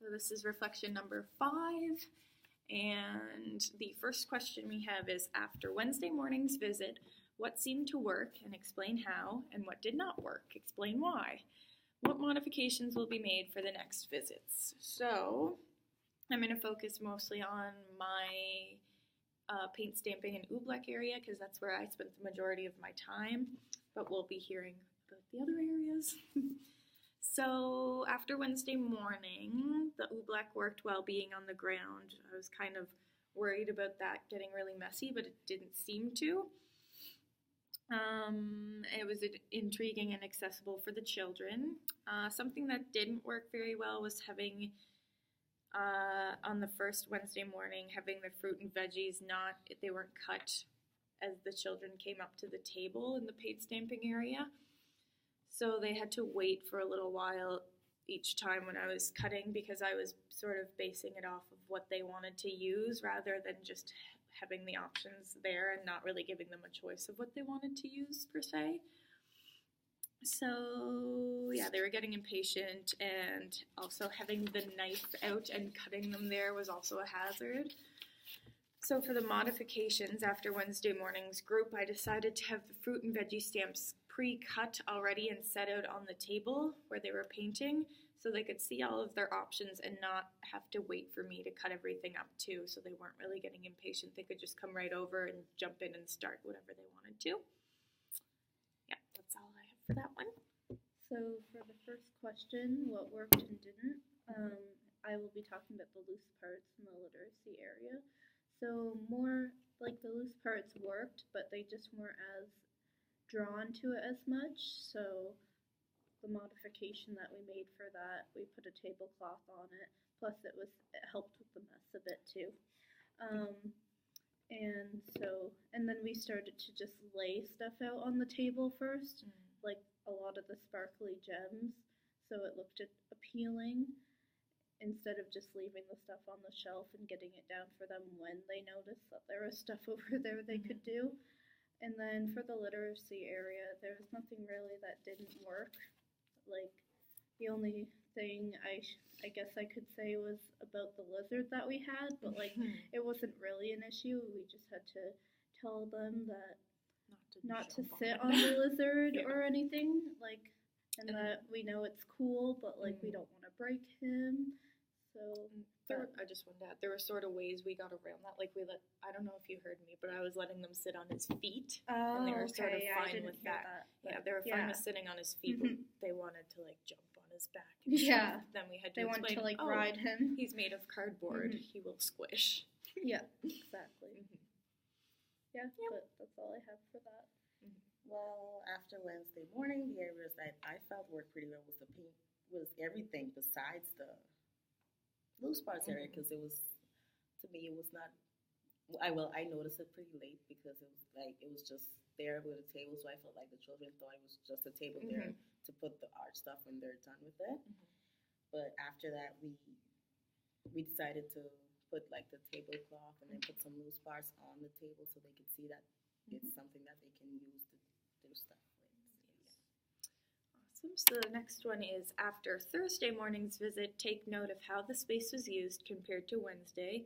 So this is reflection number 5, and the first question we have is, after Wednesday morning's visit, what seemed to work and explain how, and what did not work, explain why. What modifications will be made for the next visits? So I'm going to focus mostly on my paint stamping and oobleck area because that's where I spent the majority of my time, but we'll be hearing about the other areas. So after Wednesday morning, the oobleck worked well being on the ground. I was kind of worried about that getting really messy, but it didn't seem to. It was intriguing and accessible for the children. Something that didn't work very well was having, on the first Wednesday morning, having the fruit and veggies they weren't cut as the children came up to the table in the paint stamping area. So they had to wait for a little while each time when I was cutting because I was sort of basing it off of what they wanted to use rather than just having the options there and not really giving them a choice of what they wanted to use per se. So yeah, they were getting impatient, and also having the knife out and cutting them there was also a hazard. So for the modifications after Wednesday morning's group, I decided to have the fruit and veggie stamps pre-cut already and set out on the table where they were painting so they could see all of their options and not have to wait for me to cut everything up too, so they weren't really getting impatient. They could just come right over and jump in and start whatever they wanted to. Yeah, that's all I have for that one. So for the first question, what worked and didn't, I will be talking about the loose parts in the literacy area. So more like the loose parts worked, but they just weren't as drawn to it as much. So the modification that we made for that, we put a tablecloth on it. Plus it helped with the mess a bit too. And then we started to just lay stuff out on the table first, like a lot of the sparkly gems, so it looked appealing, instead of just leaving the stuff on the shelf and getting it down for them when they noticed that there was stuff over there they could do. And then for the literacy area, there was nothing really that didn't work. Like, the only thing I guess I could say was about the lizard that we had, but like it wasn't really an issue. We just had to tell them that not to sit on the lizard or anything, like, and that we know it's cool, but like we don't want to break him. So I just wanted to add, there were sort of ways we got around that. Like I don't know if you heard me, but I was letting them sit on his feet, and they were sort of fine with that. Yeah, they were fine with sitting on his feet, but they wanted to like jump on his back. And then we had to explain, wanted to like ride him. He's made of cardboard. He will squish. Yeah, exactly. Yeah, but that's all I have for that. Well, after Wednesday morning, the areas that I felt worked pretty well was the paint, was everything besides the loose parts area, because it was, to me, it was not, I noticed it pretty late because it was just there with a table, so I felt like the children thought it was just a table there to put the art stuff when they're done with it. But after that, we decided to put like the tablecloth and then put some loose parts on the table so they could see that it's something that they can use to do stuff with. Awesome. So the next one is, after Thursday morning's visit, take note of how the space was used compared to Wednesday,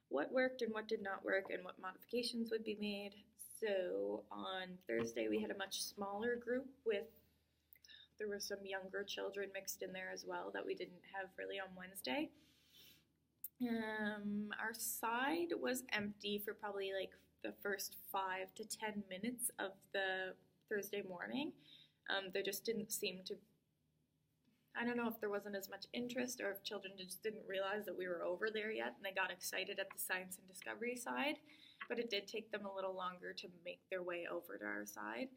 what worked and what did not work, and what modifications would be made. So on Thursday we had a much smaller group there were some younger children mixed in there as well that we didn't have really on Wednesday. Our side was empty for probably like the first 5 to 10 minutes of the Thursday morning. There just didn't seem to, I don't know if there wasn't as much interest or if children just didn't realize that we were over there yet and they got excited at the science and discovery side, but it did take them a little longer to make their way over to our side.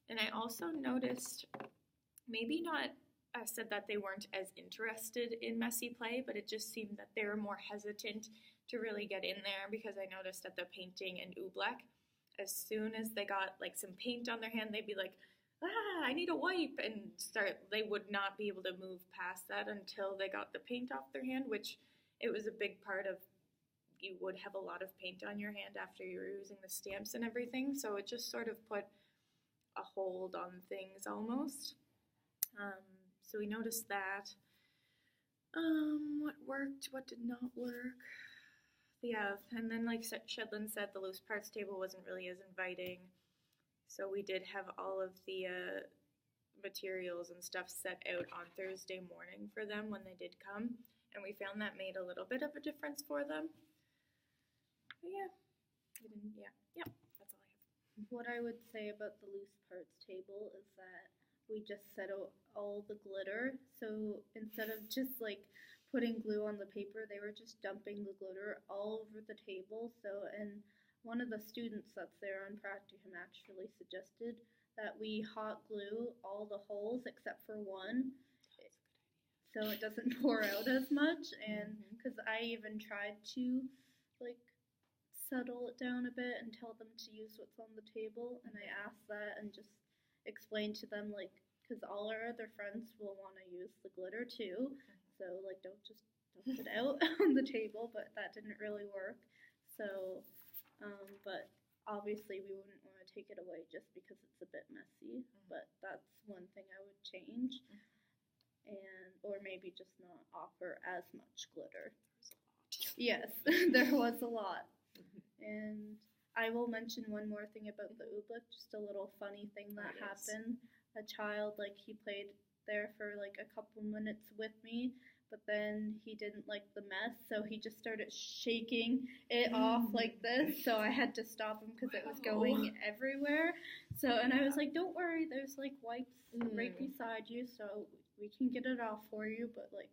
And I also noticed, maybe not, I said that they weren't as interested in messy play, but it just seemed that they were more hesitant to really get in there, because I noticed at the painting and oobleck, as soon as they got like some paint on their hand, they'd be like, I need a wipe, and they would not be able to move past that until they got the paint off their hand, which it was a big part of, you would have a lot of paint on your hand after you were using the stamps and everything, so it just sort of put a hold on things almost. So we noticed that. what worked, what did not work. Yeah, and then like Shedlin said, the loose parts table wasn't really as inviting. So we did have all of the materials and stuff set out on Thursday morning for them when they did come. And we found that made a little bit of a difference for them. But yeah, that's all I have. What I would say about the loose parts table is that we just set out all the glitter. So instead of just like putting glue on the paper, they were just dumping the glitter all over the table. So, and one of the students that's there on practicum actually suggested that we hot glue all the holes except for one, so it doesn't pour out as much. And because I even tried to like settle it down a bit and tell them to use what's on the table, and I asked that and just explained to them, like, because all our other friends will want to use the glitter too, so like don't just dump it out on the table. But that didn't really work. So but obviously we wouldn't want to take it away just because it's a bit messy, but that's one thing I would change. And or maybe just not offer as much glitter. Yes, there was a lot. And I will mention one more thing about the oobleck, just a little funny thing that happened. A child, like, he played there for like a couple minutes with me, but then he didn't like the mess, so he just started shaking it off like this. So I had to stop him because it was going everywhere. So, and I was like, don't worry, there's like wipes right beside you, so we can get it off for you, but like,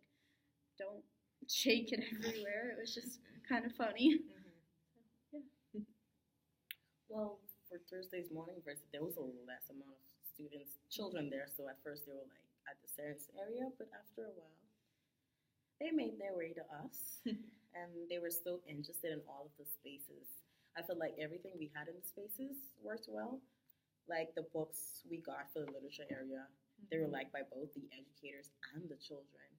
don't shake it everywhere. It was just kind of funny. Yeah. Well, for Thursday's morning visit, there was a less amount of children there, so at first they were like at the service area, but after a while, they made their way to us, and they were so interested in all of the spaces. I felt like everything we had in the spaces worked well. Like the books we got for the literature area, they were liked by both the educators and the children.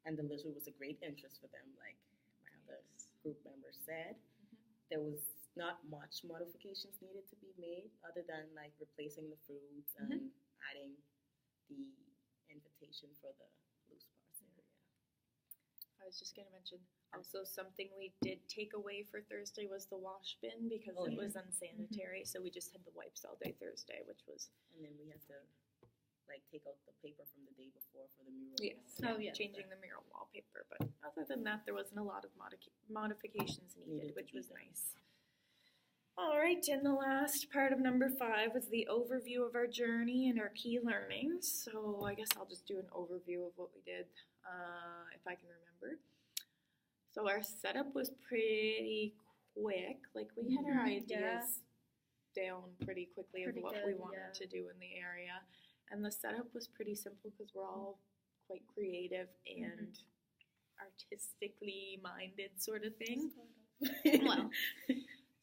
And the literature was a great interest for them. Like my other group members said, there was not much modifications needed to be made other than like replacing the fruits and adding the invitation for the loose parts area. I was just going to mention also something we did take away for Thursday was the wash bin because it was unsanitary. So we just had the wipes all day Thursday, which was... And then we had to like take out the paper from the day before for the mural. Changing the mural wallpaper. But other than that, there wasn't a lot of modifications needed, which was nice. All right, and the last part of number 5 was the overview of our journey and our key learnings. So I guess I'll just do an overview of what we did, if I can remember. So our setup was pretty quick. Like we had our ideas down pretty quickly of what we wanted to do in the area. And the setup was pretty simple because we're all quite creative and artistically minded sort of thing. Well,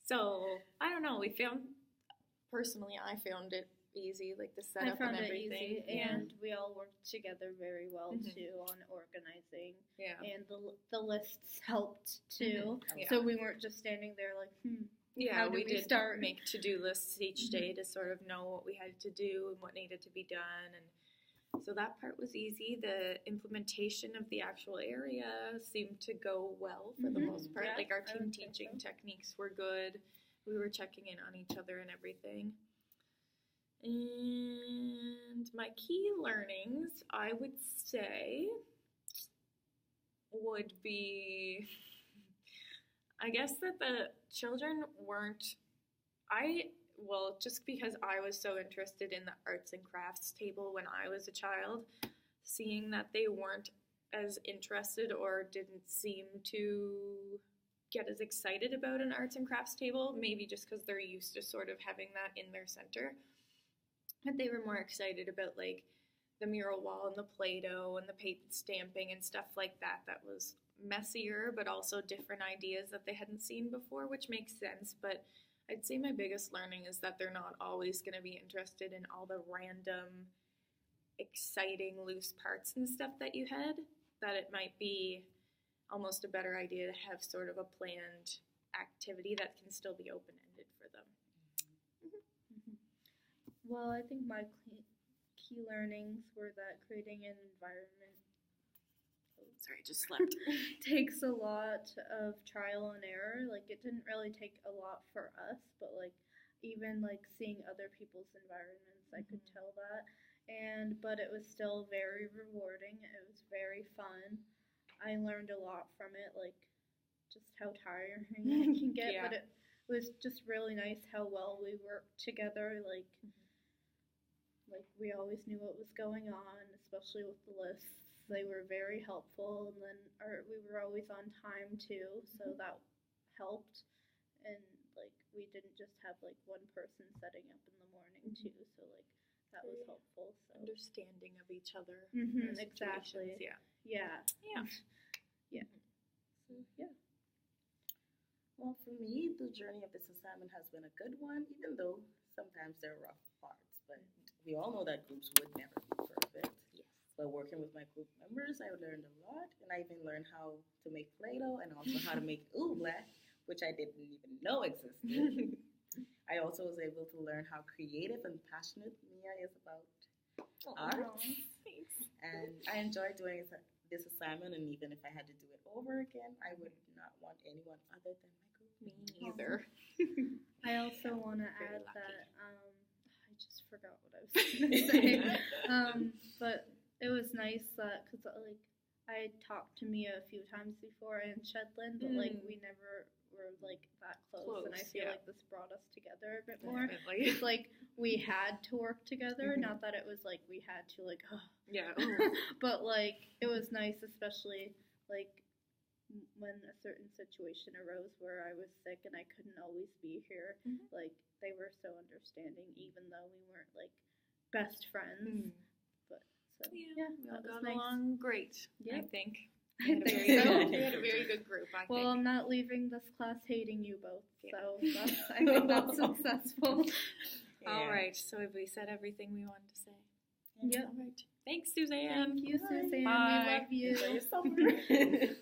so I don't know. I found it easy, like the setup and everything. Easy, and we all worked together very well too on organizing. Yeah. And the lists helped too. So we weren't just standing there like, how do we did start? Make to-do lists each day to sort of know what we had to do and what needed to be done. And so that part was easy. The implementation of the actual area seemed to go well for the most part. Like our team teaching techniques were good. We were checking in on each other and everything. And my key learnings, I would say, would be... I guess that the children weren't, just because I was so interested in the arts and crafts table when I was a child, seeing that they weren't as interested or didn't seem to get as excited about an arts and crafts table, maybe just because they're used to sort of having that in their center. But they were more excited about like the mural wall and the Play-Doh and the paper stamping and stuff like that. That was messier, but also different ideas that they hadn't seen before, which makes sense. But I'd say my biggest learning is that they're not always going to be interested in all the random, exciting, loose parts and stuff that you had, that it might be almost a better idea to have sort of a planned activity that can still be open-ended for them. Well, I think my key learnings were that creating an environment Sorry, just slept. takes a lot of trial and error. Like, it didn't really take a lot for us, but like even like seeing other people's environments, I could tell that. But it was still very rewarding. It was very fun. I learned a lot from it, like just how tiring it can get. Yeah. But it was just really nice how well we worked together. Like we always knew what was going on, especially with the lists. They were very helpful, and then we were always on time too, so that helped. And like we didn't just have like one person setting up in the morning too, so like that was helpful. So Understanding of each other. In those exactly. situations, Yeah. Yeah. Yeah. So yeah. Well, for me, the journey of this assignment has been a good one, even though sometimes there are rough parts. But we all know that groups would never be perfect. Yes. But working with my group members, I learned a lot, and I even learned how to make Play-Doh and also how to make oobleck, which I didn't even know existed. I also was able to learn how creative and passionate Mia is about art. Thanks. And I enjoyed doing this assignment, and even if I had to do it over again, I would not want anyone other than my group. Me either. I also want to Very add lucky. that I just forgot what I was going to say. But it was nice that because like I talked to Mia a few times before and Shedline, but like we never were like that close, and I feel like this brought us together a bit more. Definitely. It's like we had to work together, not that it was like we had to like, Yeah. but like it was nice, especially like when a certain situation arose where I was sick and I couldn't always be here. Like they were so understanding, even though we weren't like best friends. But so yeah, we all that was got nice. along great. I Yep. think. I We think had a so. very, we had a very good group. I Well, think. I'm not leaving this class hating you both, Yeah. so I think that's successful. All right. So have we said everything we wanted to say? Yep. All right. Thanks, Suzanne. Thank you, Suzanne. Bye. We love you. Enjoy your summer.